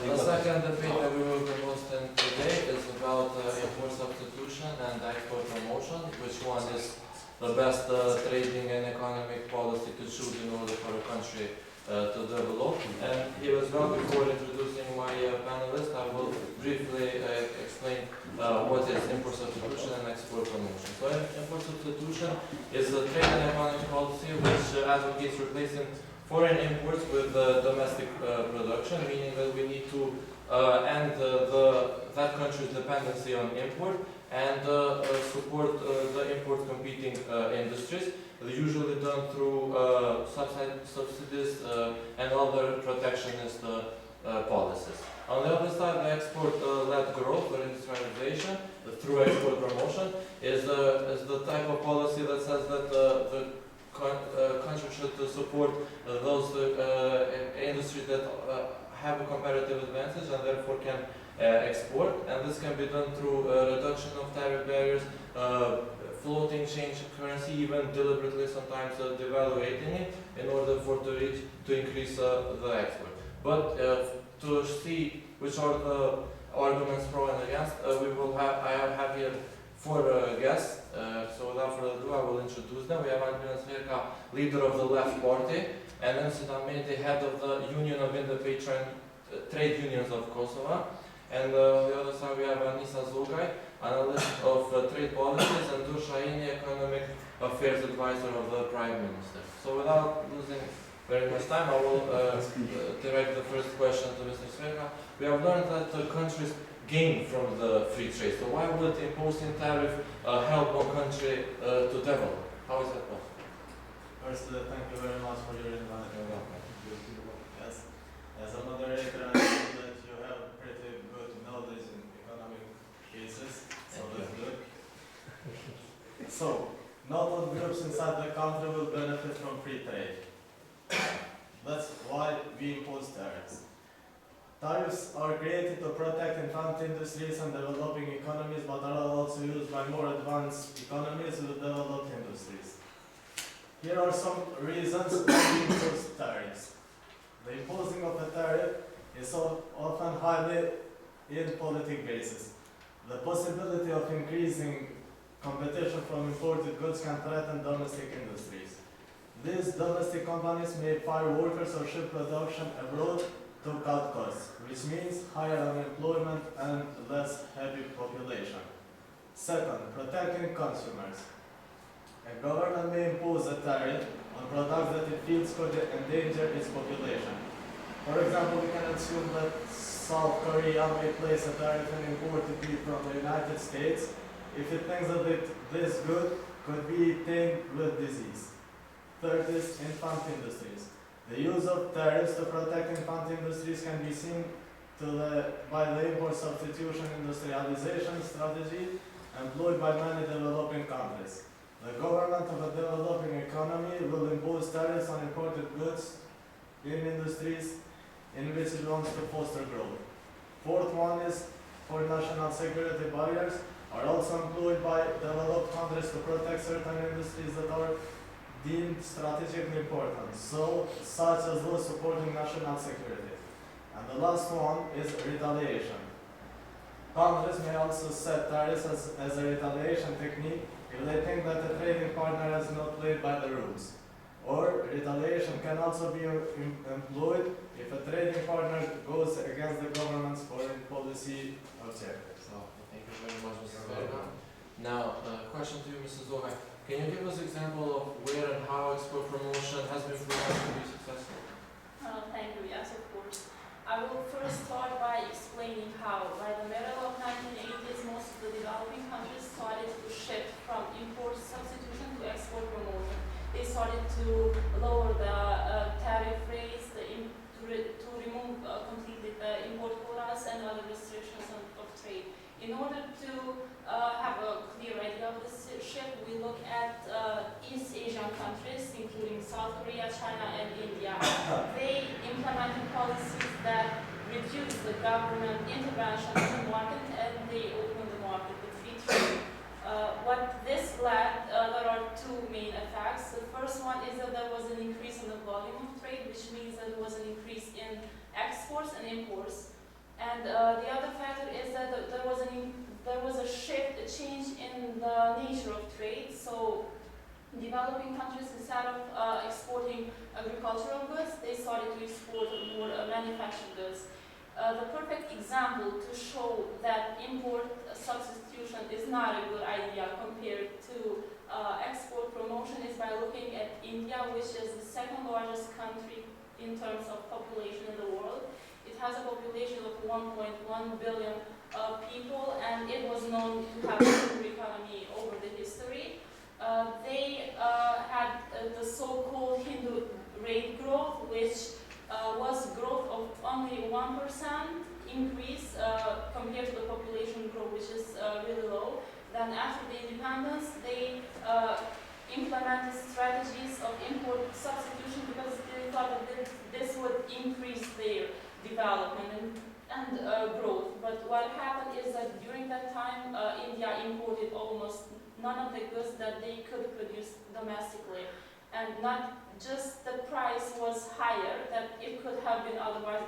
The second debate that we will be hosting today is about import substitution and export promotion. Which one is the best trading and economic policy to choose in order for a country to develop? And here as well, before introducing my panelists, I will briefly explain what is import substitution and export promotion. So import substitution is a trade and economic policy which advocates replacing foreign imports with domestic production, meaning that we need to end that country's dependency on import and support the import competing industries, usually done through subsidies and other protectionist policies. On the other side, the export-led growth or industrialization through export promotion is the type of policy that says that the country should support those industries that have a comparative advantage and therefore can export, and this can be done through reduction of tariff barriers, floating change currency, even deliberately sometimes devaluating it in order to increase the export. But to see which are the arguments pro and against, I have here four guests. So without further ado, I will introduce them. We have Andrija Sverka, leader of the Left Party, and Ensin Ahmedi, head of the Union of Independent Trade Unions of Kosovo. And on the other side, we have Anisa Zugaj, analyst of trade policies, and Dur Shahini, economic affairs advisor of the Prime Minister. So without losing very much time, I will direct the first question to Mr. Sverka. We have learned that countries gain from the free trade. So why would imposing tariff help one country to develop? How is that possible? First, thank you very much for your invitation. Yes. As a moderator, I think that you have pretty good knowledge in economic cases, so that's good. So, not all groups inside the country will benefit from free trade. That's why we impose tariffs. Tariffs are created to protect infant industries and developing economies, but are also used by more advanced economies with developed industries. Here are some reasons why we impose tariffs. The imposing of a tariff is often highly in political basis. The possibility of increasing competition from imported goods can threaten domestic industries. These domestic companies may fire workers or ship production abroad to cut costs, which means higher unemployment and less happy population. Second, protecting consumers. A government may impose a tariff on products that it feels could endanger its population. For example, we can assume that South Korea may place a tariff on imported beef from the United States if it thinks that this good could be tamed with disease. Third is infant industries. The use of tariffs to protect infant industries can be seen by the import substitution industrialization strategy employed by many developing countries. The government of a developing economy will impose tariffs on imported goods in industries in which it wants to foster growth. Fourth one is for national security barriers are also employed by developed countries to protect certain industries that are deemed strategically important, such as those supporting national security. And the last one is retaliation. Countries may also set tariffs as a retaliation technique if they think that a trading partner has not played by the rules. Or retaliation can also be employed if a trading partner goes against the government's foreign policy objectives. So, thank you very much, Mr. Sverka. Now, question to you, Mrs. Zugaj. Can you give us an example of where and how export promotion has been proven to be successful? Thank you. Yes, of course. I will first start by explaining how, by the middle of 1980s, most of the developing countries started to shift from import substitution to export promotion. They started to lower the tariff rates, to remove completely the import quotas and other restrictions of trade. In order to have a clear idea of this shift, we look at East Asian countries, including South Korea, China, and India. They implemented policies that reduce the government intervention in the market, and they open the market with free trade. What this led, there are two main effects. The first one is that there was an increase in the volume of trade, which means that there was an increase in exports and imports. And the other factor is that there was a shift, a change in the nature of trade. So developing countries, instead of exporting agricultural goods, they started to export more manufactured goods. The perfect example to show that import substitution is not a good idea compared to export promotion is by looking at India, which is the second largest country in terms of population in the world. It has a population of 1.1 billion people, and it was known to have a super economy over the history. They had the so-called Hindu rate growth, which was growth of only 1% increase compared to the population growth, which is really low. Then after the independence, they implemented strategies of import substitution because they thought that this would increase their development and growth. But what happened is that during that time, India imported almost none of the goods that they could produce domestically, and not just the price was higher that it could have been otherwise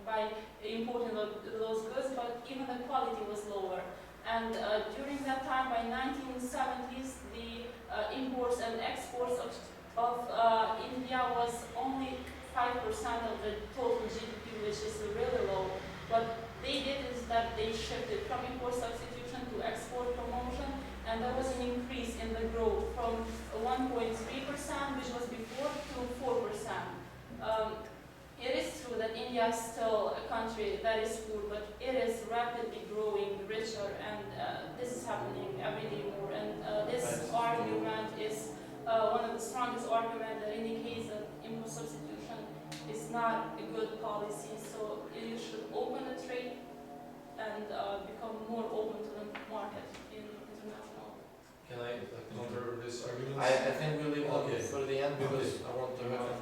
by importing those goods, but even the quality was lower. And during that time, by 1970s, the imports and exports of India was only 5% of the total GDP, which is really low. What they did is that they shifted from import substitution to export promotion, and there was an increase in the growth from 1.3%, which was before, to 4%. It is true that India is still a country that is poor, but it is rapidly growing richer, and this is happening every day more. And this argument is one of the strongest arguments that indicates that import substitution is not a good policy. So you should open the trade and become more open to the market in international. Can I counter this argument? I think we'll leave Okay. it for the end because Okay. I want to have.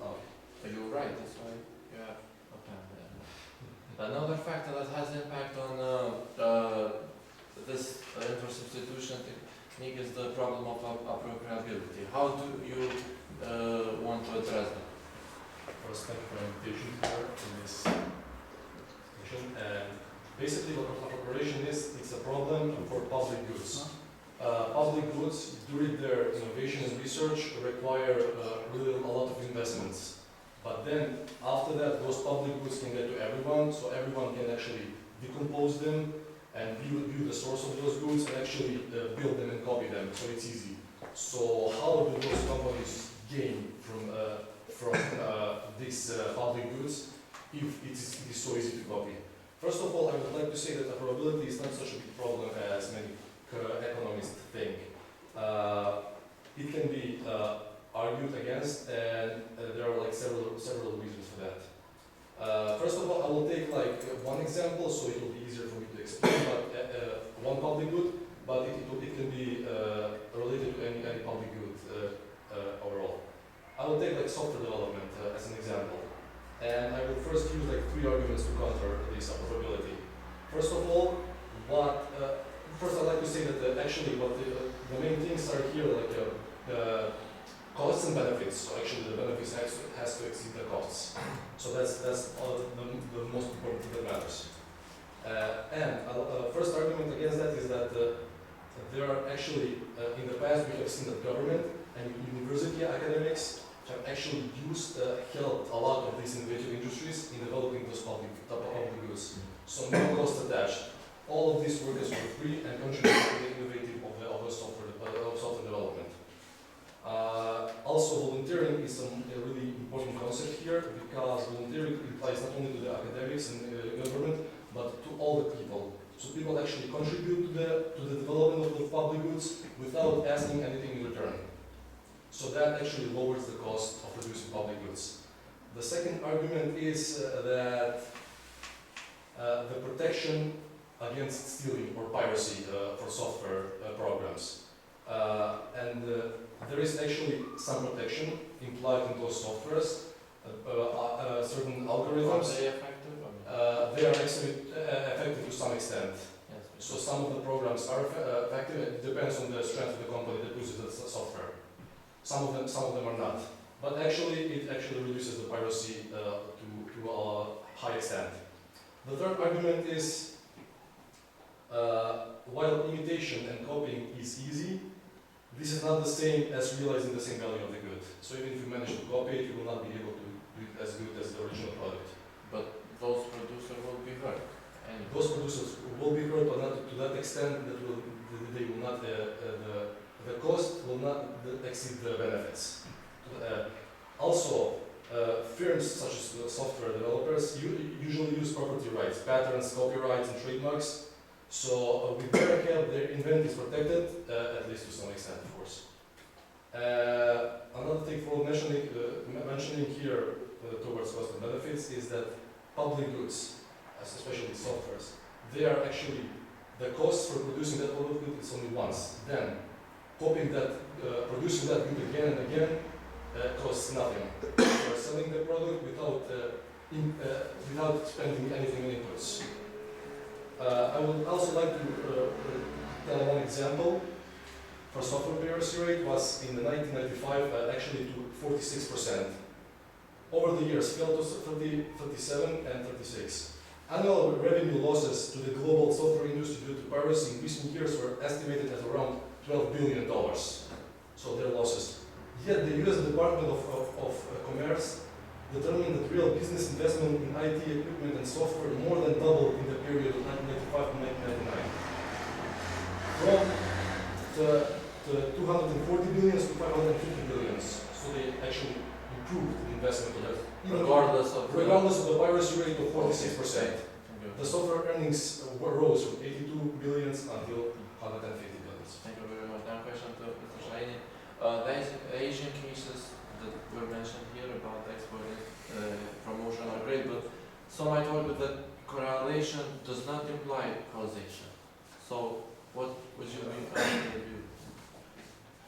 Oh. You're right, that's why you have a plan there. Another factor that has impact on this import substitution technique is the problem of appropriability. How do you want to address that? First, thank you for the invitation here in this session. And basically what appropriation is, it's a problem for public goods. Public goods, during their innovation and research, require really a lot of investments. But then, after that, those public goods can get to everyone, so everyone can actually decompose them and view the source of those goods and actually build them and copy them, so it's easy. So how do those companies gain from these public goods if it is so easy to copy? First of all, I would like to say that appropriability is not such a big problem as many economists think. It can be argued against, and there are like several reasons for that. First of all, I will take like one example, so it will be easier for me to explain. But one public good, but it can be related to any public good overall. I will take like software development as an example, and I will first use like 3 arguments to counter this appropriability. First of all, first I'd like to say that actually what the main things are here, like costs and benefits. So actually the benefits has to exceed the costs. So that's the most important thing that matters. First argument against that is that there are actually, in the past we have seen that government and university academics have actually helped a lot of these innovative industries in developing those public goods. So no cost attached. All of this work is for free and contributes to the innovative of the software development. Also, volunteering is a really important concept here, because volunteering applies not only to the academics and government, but to all the people. So people actually contribute to the development of the public goods without asking anything in return. So that actually lowers the cost of producing public goods. The second argument is that the protection against stealing or piracy for software programs. There is actually some protection implied in those softwares, certain algorithms. Are they effective? They are actually effective to some extent. Yes. So some of the programs are effective. It depends on the strength of the company that uses the software. Some of them are not. But actually, it actually reduces the piracy to a high extent. The third argument is, while imitation and copying is easy, this is not the same as realizing the same value of the good. So even if you manage to copy it, you will not be able to do it as good as the original product. But those producers will be hurt. And Those producers will be hurt, but not to that extent that they will not, the cost will not exceed the benefits. Also, firms such as software developers usually use property rights, patents, copyrights, and trademarks. So with their help, their invent is protected, at least to some extent, of course. Another thing for mentioning here towards cost and benefits is that public goods, especially softwares, they are actually, the cost for producing that public good is only once. Then, copying that, producing that good again and again costs nothing. You are selling the product without spending anything in inputs. I would also like to tell one example. For software piracy rate was in the 1995 actually to 46%. Over the years fell to 30, 37 and 36. Annual revenue losses to the global software industry due to piracy in recent years were estimated at around $12 billion. So their losses. Yet the US Department of Commerce determined that real business investment in IT equipment and software more than doubled in the period of 1995 to 1999. From the 240 billions to 550 billions. So they actually improved the investment of that. regardless of The piracy rate of 46%. The software earnings rose from 82 billions until 150 billions. Thank you very much. Now question to Mr. Shaini. The Asian cases that were mentioned here about export promotion are great, but some might argue that correlation does not imply causation. So what would you mean by the view?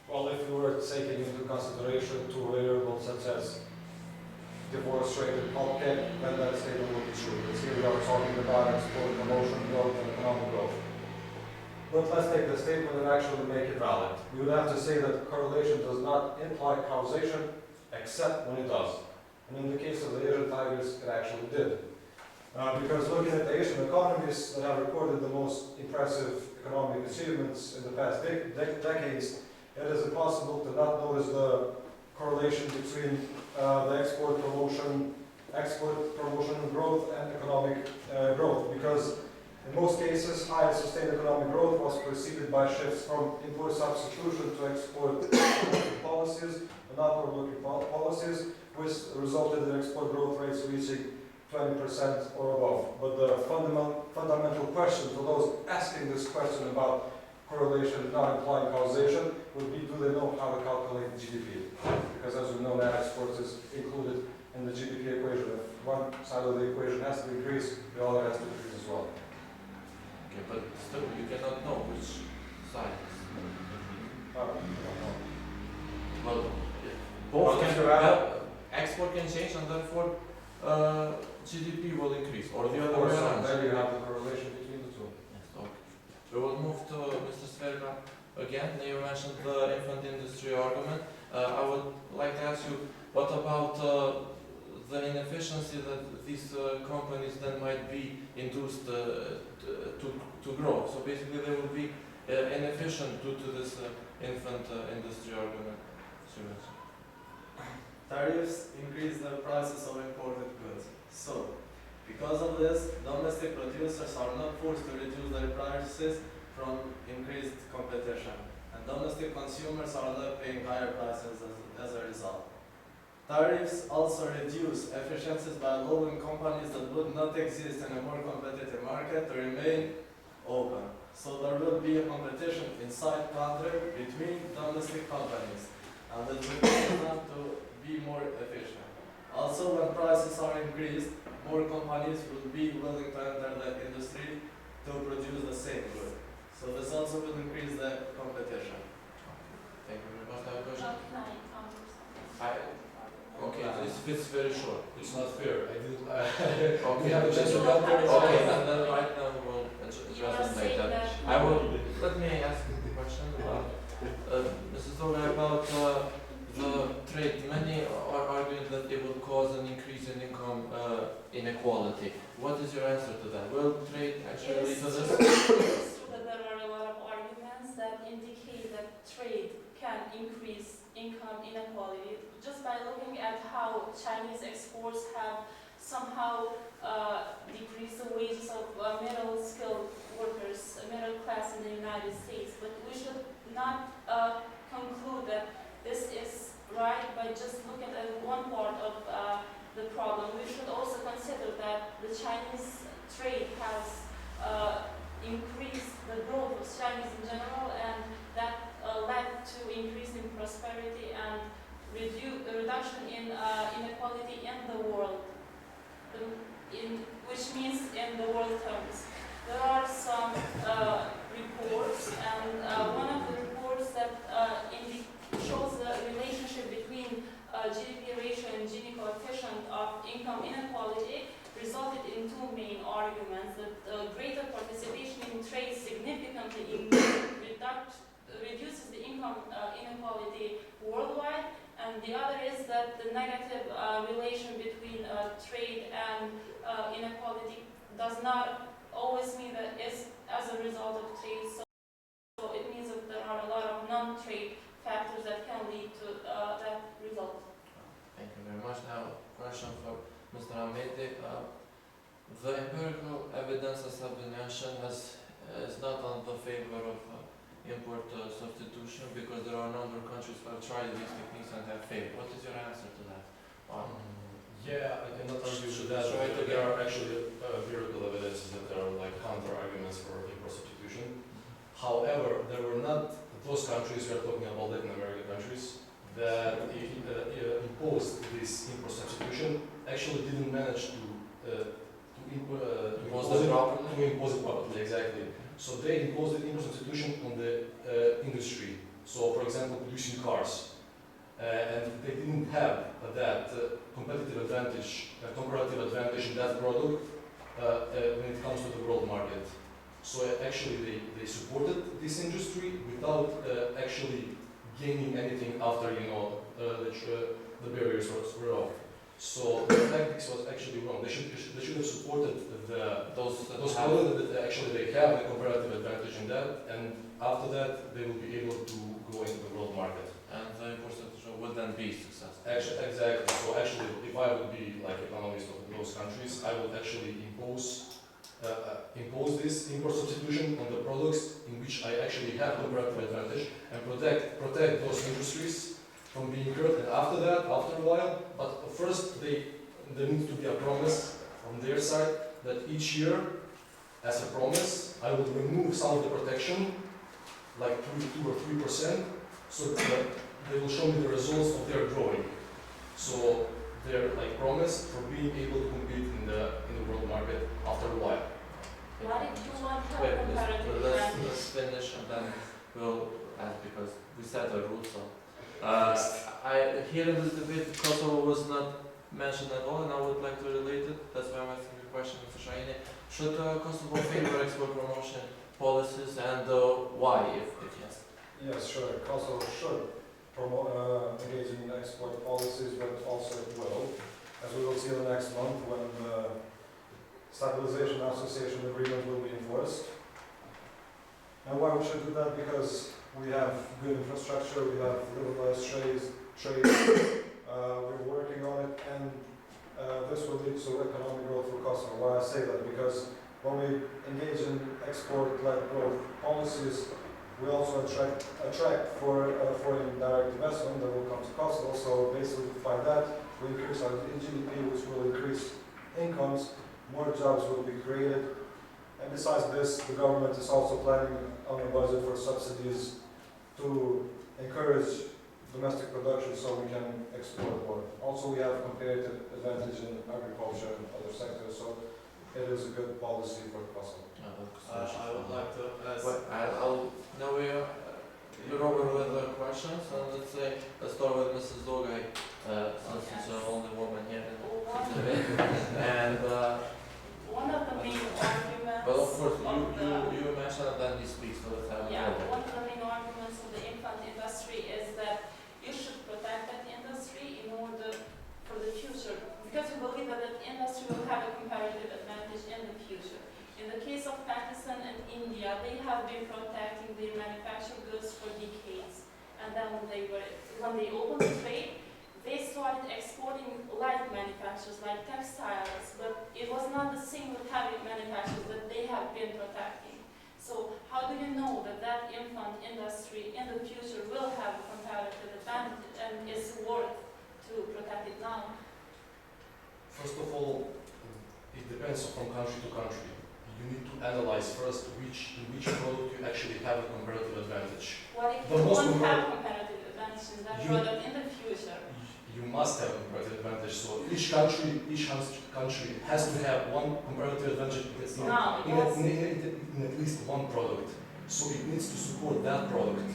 Well, if we were taking into consideration two variables such as divorce rate and pulp cake, then that statement would be true. Because here we are talking about export, promotion, growth, and economic growth. But let's take the statement and actually make it valid. We would have to say that correlation does not imply causation, except when it does. And in the case of the Asian tigers, it actually did. Because looking at the Asian economies that have recorded the most impressive economic achievements in the past decades, it is impossible to not notice the correlation between the export promotion growth and economic growth, because in most cases high sustained economic growth was preceded by shifts from import substitution to export policies and outward-looking policies, which resulted in export growth rates reaching 20% or above. But the fundamental question for those asking this question about correlation not implying causation would be, do they know how to calculate GDP? Because as we know, net exports is included in the GDP equation. If one side of the equation has to increase, the other has to increase as well. Okay, but still you cannot know which side is. Well, both can export can change and therefore GDP will increase, or the other way around. There you have the correlation between the two. Yes, okay. We will move to Mr. Sverga again. You mentioned the infant industry argument. I would like to ask you, what about the inefficiency that these companies then might be induced to grow? So basically they will be inefficient due to this infant industry argument. Tariffs increase the prices of imported goods. So, because of this, domestic producers are not forced to reduce their prices from increased competition, and domestic consumers are left paying higher prices as a result. Tariffs also reduce efficiencies by allowing companies that would not exist in a more competitive market to remain open. So there will be a competition inside country between domestic companies, and it will allow them to be more efficient. Also, when prices are increased, more companies will be willing to enter the industry to produce the same good. So this also will increase the competition. Thank you very much. Have a question? Not 9 Okay, it's very short. It's not fair. Okay, We have a chance to calculate. Okay, and then right now we'll address You are it saying later. that I will, let me ask you the question about, Mrs. Zoga, about the trade. Many are arguing that it will cause an increase in income inequality. What is your answer to that? Will trade actually lead to this? It is true that there are a lot of arguments that indicate that trade can increase income inequality just by looking at how Chinese exports have somehow decreased the wages of middle-skilled workers, middle class in the United States. But we should not conclude that this is right by just looking at one part of the problem. We should also consider that the Chinese trade has increased the growth of Chinese in general, and that led to increase in prosperity and reduction in inequality in the world, which means in the world terms. There are some reports, and one of the reports that shows the relationship between GDP ratio and Gini coefficient of income inequality resulted in two main arguments: that greater participation in trade significantly reduces the income inequality worldwide, and the other is that the negative relation between trade and inequality does not always mean that it's as a result of trade. So it means that there are a lot of non-trade factors that can lead to that result. Thank you very much. Now, question for Mr. Hamidi. The empirical evidence, as has been mentioned, is not on the favor of import substitution, because there are a number of countries who have tried these techniques and have failed. What is your answer to that? Yeah, I cannot argue with that. Should I There are actually empirical evidences that there are like counter arguments for import substitution. However, there were not those countries, we are talking about Latin American countries, that imposed this import substitution, actually didn't manage to impose it properly, exactly. So they imposed the import substitution on the industry. So, for example, producing cars. And they didn't have that competitive advantage, comparative advantage in that product when it comes to the world market. So actually they supported this industry without actually gaining anything after, the barriers were off. So the tactics was actually wrong. They should have supported those products that actually they have the comparative advantage in that, and after that they will be able to go into the world market. And the import substitution would then be successful. Exactly. So actually, if I would be like economist of those countries, I would actually impose this import substitution on the products in which I actually have comparative advantage, and protect those industries from being hurt. And after that, after a while, but first there needs to be a promise from their side that each year, as a promise, I will remove some of the protection, like 2 or 3%, so that they will show me the results of their growing. So they're like promised for being able to compete in the world market after a while. Why did you want to Wait, have comparative let's advantage? finish and then we'll ask, because we set a rule. So here in this debate, Kosovo was not mentioned at all, and I would like to relate it. That's why I'm asking the question, Mr. Shahini. Should Kosovo favor export promotion policies, and why, if yes? Yes, sure. Kosovo should engage in export policies, but also it will, as we will see in the next month when the Stabilization Association Agreement will be enforced. And why we should do that? Because we have good infrastructure, we have liberalized trade, we're working on it, and this will lead to economic growth for Kosovo. Why I say that? Because when we engage in export-led growth policies, we also attract foreign direct investment that will come to Kosovo. So basically, by that, we increase our GDP, which will increase incomes, more jobs will be created. And besides this, the government is also planning on a budget for subsidies to encourage domestic production so we can export more. Also, we have comparative advantage in agriculture and other sectors, so it is a good policy for Kosovo. I would like to ask. Now you're over with the questions, and let's start with Mrs. Dogay, since she's the only woman here in the debate. And One of the main arguments but of course, of you mentioned and then you speak, so let's have one of the main arguments of the infant industry is that you should protect that industry in order for the future, because we believe that that industry will have a they have been protecting their manufactured goods for decades. And then when they opened the trade, they started exporting light manufacturers like textiles, but it was not the same with heavy manufacturers that they have been protecting. So how do you know that that infant industry in the future will have a comparative advantage and is worth to protect it now? First of all, it depends from country to country. You need to analyze first in which product you actually have a comparative advantage. What if The you most won't have compar- comparative advantage in that You- product in the future? You must have a comparative advantage. So each country has to have one comparative advantage Now, in at least one product. So it needs to support that product.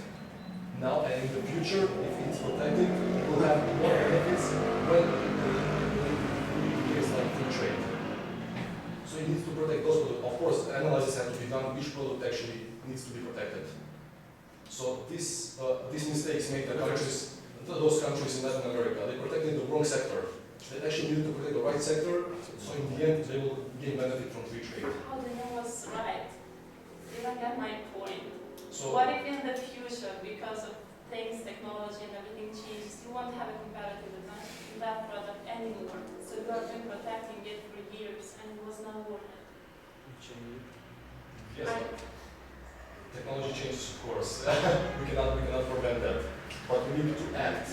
Now and in the future, if it's protected, it will have more benefits when it is like free trade. So it needs to protect those products. Of course, analysis has to be done which product actually needs to be protected. So these mistakes make those countries in Latin America, they protected the wrong sector. They actually needed to protect the right sector, so in the end they will gain benefit from free trade. How do you know what's right? You don't get my point. So What if in the future, because of things, technology and everything changes, you won't have a comparative advantage in that product anymore? So you have been protecting it for years and it was not worth it. yes, but technology changes, of course. we cannot prevent that. But we need to act.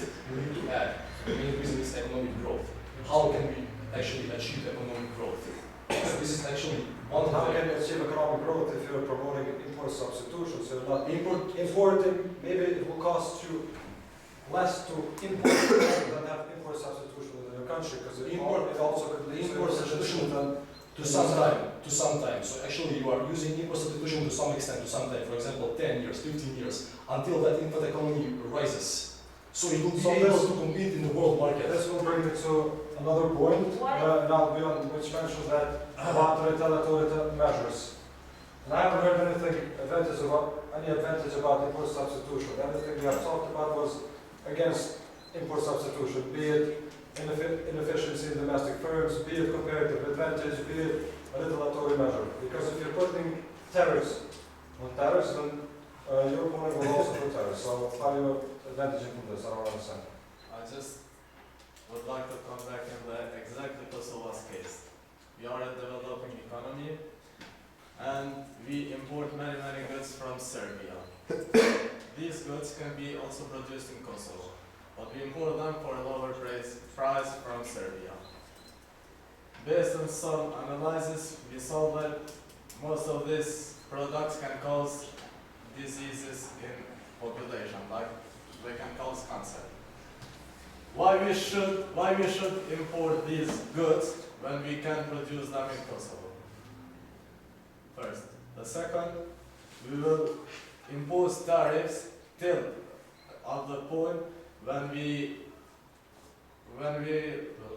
The main reason is economic growth. How can we actually achieve economic growth? So this is actually one of How the can you achieve economic growth if you're promoting import substitution? So you're not importing, maybe it will cost you less to import than have import substitution within your country, because it also could lead to import substitution to some time. So actually you are using import substitution to some extent, to some time, for example 10 years, 15 years, until that import economy rises. So it will be able to compete in the world market. This will bring me to another point, now beyond which mentions that about retaliatory measures. And I haven't heard any advantage about import substitution. Everything we have talked about was against import substitution, be it inefficiency in domestic firms, be it comparative advantage, be it a retaliatory measure. Because if you're putting tariffs on tariffs, then your opponent will also put tariffs. So how are you advantaging from this? I don't understand. I just would like to come back in the exactly Kosovo's case. We are a developing economy and we import many goods from Serbia. These goods can be also produced in Kosovo, but we import them for a lower price from Serbia. Based on some analysis, we saw that most of these products can cause diseases in population, like they can cause cancer. Why we should import these goods when we can produce them in Kosovo? First. The second, we will impose tariffs till at the point when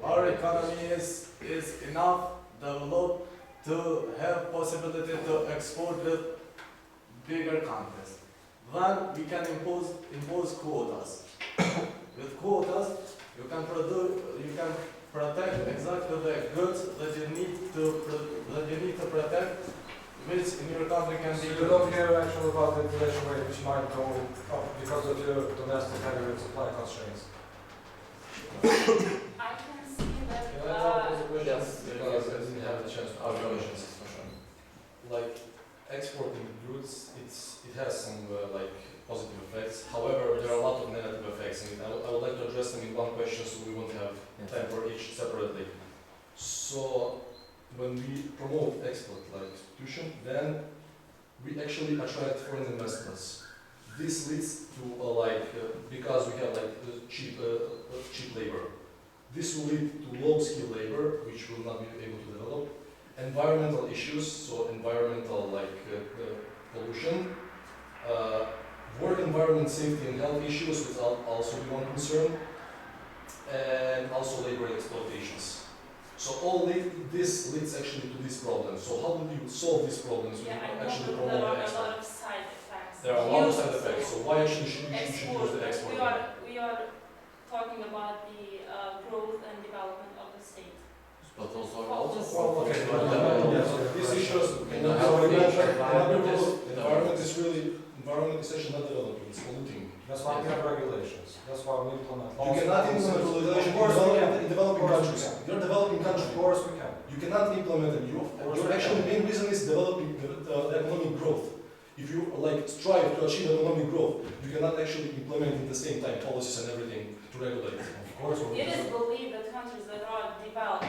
our economy is enough developed to have possibility to export the bigger countries. Then we can impose quotas. With quotas, you can protect exactly the goods that you need to protect, which in your country can be. So you don't care actually about the inflation rate, which might go up because of your domestic heavy supply constraints. I can see that. Can I pose a question? Yes. Because I didn't have the chance to ask questions. Like exporting goods, it has some like positive effects. However, there are a lot of negative effects, and I would like to address them in one question, so we won't have time for each separately. So, when we promote export like substitution, then we actually attract foreign investments. This leads to because we have cheap labor. This will lead to low skill labor, which will not be able to develop. Environmental issues, so environmental pollution, work environment safety and health issues, which will also be one concern, and also labor exploitations. So all this leads actually to these problems. So how do you solve these problems when Yeah, I you know actually that promote there are the a export? lot of side effects. There are a lot of side Use effects, so why actually should you use the export? We are talking about the growth and development of the state. But also Well, for okay. These issues, environmental essentially not developing, it's polluting. That's why we have regulations. That's why we implement. You cannot implement regulation Of course we can. in developing Of course we countries. can. You're a developing Of country. course we can. You cannot implement it. course Your we actually can. main reason is developing the economic growth. If you like strive to achieve economic growth, you cannot actually implement at the same time policies and everything to regulate. Of course we It is can. believed that countries that are developed,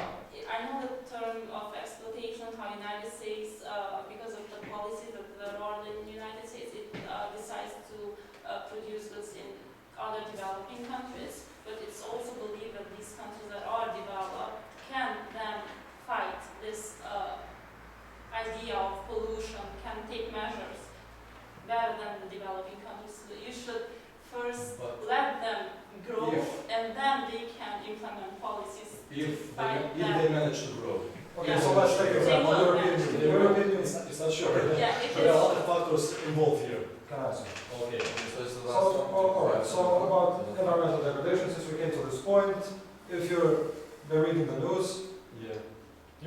I know the term of exploitation, how United States, because of the policies that there are in the United States, it decides to produce goods in other developing countries. But it's also believed that these countries that are developed can then fight this idea of pollution, can take measures better than the developing countries. So you should first But let them grow, If- and then they can implement policies. if Fight they manage to grow, Okay, Yeah. so let's take They example, will European manage. Union. European Union. it's not sure. Yeah, it So there are a is. lot of factors involved here. Can I answer? Okay. So it's the So, last one. alright, so about environmental degradation, since we came to this point, if you've been reading the news, Yeah.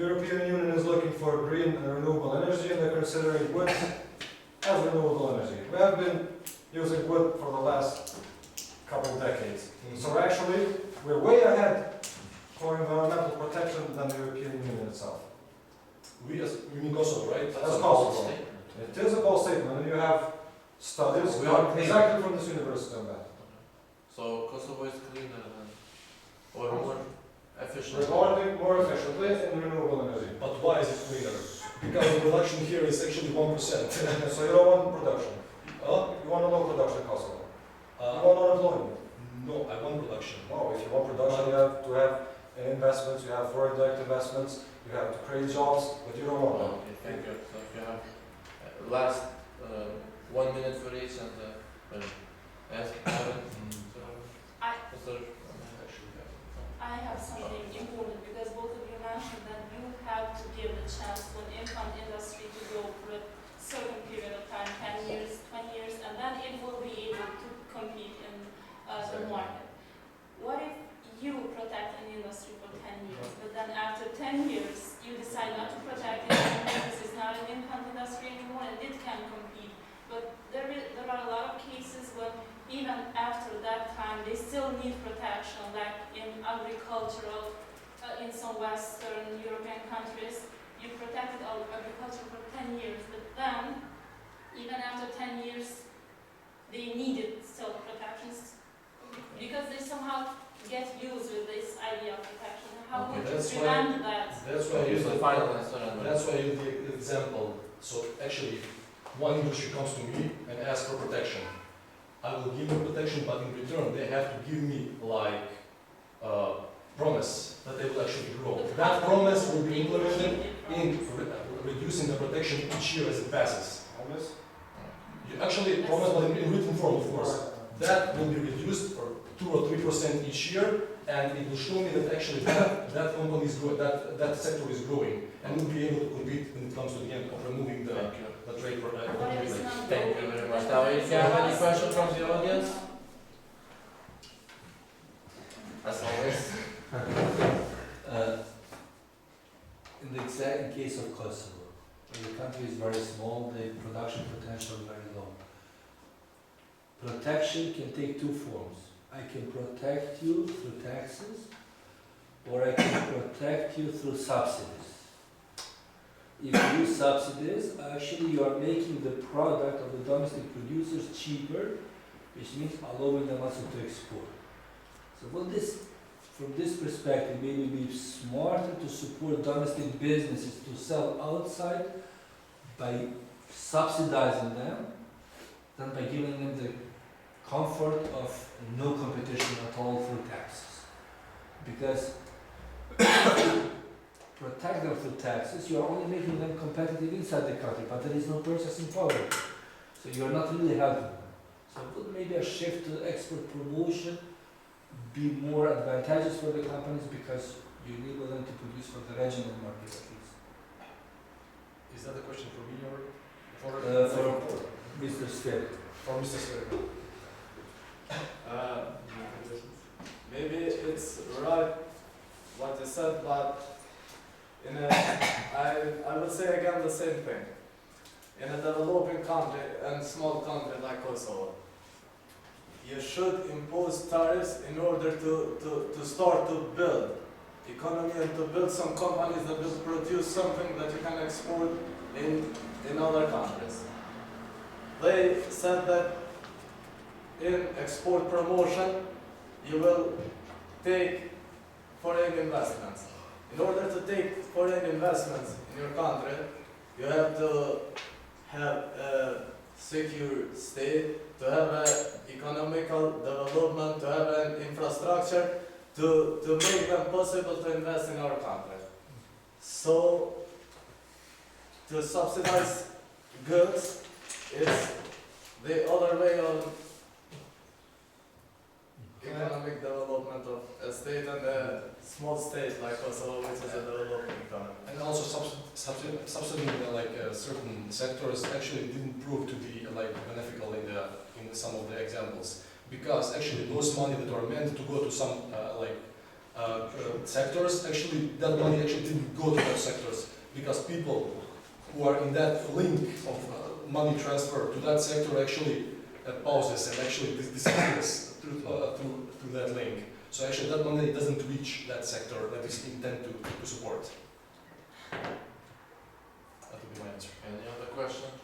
European Union is looking for green and renewable energy, and they're considering wood as renewable energy. We have been using wood for the last couple of decades. So actually, we're way ahead for environmental protection than the European Union itself. We mean Kosovo, right? That's Kosovo. It is a bold statement, and you have studies We are done exactly from this university on that. So Kosovo is cleaner than, or more efficient. Regarding more efficiently in renewable energy. But why is it cleaner? Because the production here is actually 1%. So you don't want production. Huh? You want a low production cost. You Uh, want unemployment. no, I want production. No, if you want production, you have to have investments, you have foreign direct investments, you have to create jobs, but you don't want that. Okay, thank you. So if you have last 1 minute for each and yes, Karen, so, I- Mr. Actually, yeah. I have something important because both of you mentioned that you have to give the chance to an infant industry to go for a certain period of time, 10 years, 20 years, and then it will be able to compete in the market. What if you protect an industry for 10 years, but then after 10 years you decide not to protect it and this is not an infant industry anymore and it can compete? But there are a lot of cases when even after that time they still need protection, like in agricultural, in some Western European countries, you protected agriculture for 10 years, but then even after 10 years they needed still protections because they somehow get used with this idea of protection. How Okay, would you that's why- prevent that? That's why I use use the final answer and That's why I use the example. So actually, one industry comes to me and asks for protection. I will give them protection, but in return they have to give me like promise that they will actually grow. But That how promise would will be you implemented keep it in from- reducing the protection each year as it passes. Promise? You actually promise, but in written form, of course. That will be reduced for 2 or 3% each year, and it will show me that actually that company is growing, that sector is growing, and will be able to compete when it comes to the end of removing the thank you. trade for What if it's not Thank you growing? very much. Then Now, it's if you have any just- questions from the audience? As always. In the exact case of Kosovo, the country is very small, the production potential is very low. Protection can take two forms. I can protect you through taxes, or I can protect you through subsidies. If you use subsidies, actually you are making the product of the domestic producers cheaper, which means allowing them also to export. So from this perspective, maybe be smarter to support domestic businesses to sell outside by subsidizing them than by giving them the comfort of no competition at all through taxes. Because if you protect them through taxes, you are only making them competitive inside the country, but there is no purchasing power. So you are not really helping them. So would maybe a shift to export promotion be more advantageous for the companies because you enable them to produce for the regional market at least. Is that a question for me or for Mr. Sfer. for Mr. Sverker? Maybe it's right what you said, but I would say again the same thing. in a developing country and small country like Kosovo, you should impose tariffs in order to start to build economy and to build some companies that will produce something that you can export in other countries. They said that in export promotion, you will take foreign investments. In order to take foreign investments in your country, you have to have a secure state, to have an economical development, to have an infrastructure, to make them possible to invest in our country. So, to subsidize goods is the other way of economic development of a state and a small state like Kosovo, which is a developing economy. And also subsidizing certain sectors actually didn't prove to be beneficial in some of the examples, because actually those money that are meant to go to some sectors, actually that money actually didn't go to those sectors, because people who are in that link of money transfer to that sector actually pauses and actually disappears through that link. So actually that money doesn't reach that sector that is intended to support. That would be my answer. Any other questions?